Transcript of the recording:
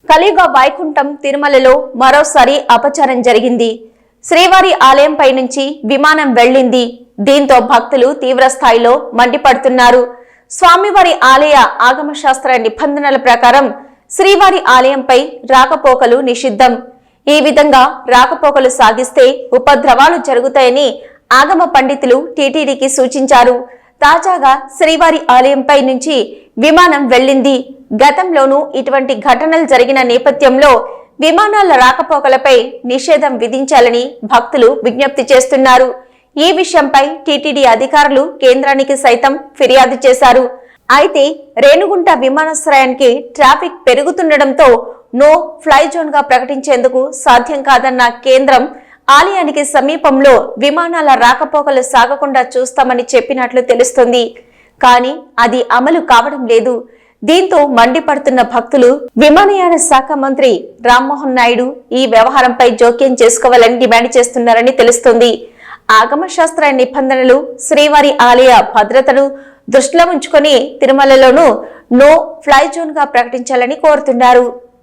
కలియుగ వైకుంఠం తిరుమలలో మరోసారి అపచారం జరిగింది. శ్రీవారి ఆలయంపై నుంచి విమానం వెళ్లింది. దీంతో భక్తులు తీవ్ర స్థాయిలో మండిపడుతున్నారు. స్వామివారి ఆలయ ఆగమ శాస్త్ర నిబంధనల ప్రకారం శ్రీవారి ఆలయంపై రాకపోకలు నిషిద్ధం. ఈ విధంగా రాకపోకలు సాగిస్తే ఉపద్రవాలు జరుగుతాయని ఆగమ పండితులు టీటీడీకి సూచించారు. తాజాగా శ్రీవారి ఆలయంపై నుంచి విమానం వెళ్లింది. గతంలోనూ ఇటువంటి ఘటనలు జరిగిన నేపథ్యంలో విమానాల రాకపోకలపై నిషేధం విధించాలని భక్తులు విజ్ఞప్తి చేస్తున్నారు. ఈ విషయంపై టీటీడీ అధికారులు కేంద్రానికి సైతం ఫిర్యాదు చేశారు. అయితే రేణుగుంట విమానాశ్రయానికి ట్రాఫిక్ పెరుగుతుండటంతో నో ఫ్లై జోన్ గా ప్రకటించేందుకు సాధ్యం కాదన్న కేంద్రం ఆలయానికి సమీపంలో విమానాల రాకపోకలు సాగకుండా చూస్తామని చెప్పినట్లు తెలుస్తోంది. కానీ అది అమలు కావడం లేదు. దీంతో మండిపడుతున్న భక్తులు విమానయాన శాఖ మంత్రి రామ్మోహన్ నాయుడు ఈ వ్యవహారంపై జోక్యం చేసుకోవాలని డిమాండ్ చేస్తున్నారని తెలుస్తోంది. ఆగమ శాస్త్ర నిబంధనలు, శ్రీవారి ఆలయ భద్రతను దృష్టిలో ఉంచుకొని తిరుమలలోనూ నో ఫ్లై జోన్ గా ప్రకటించాలని కోరుతున్నారు.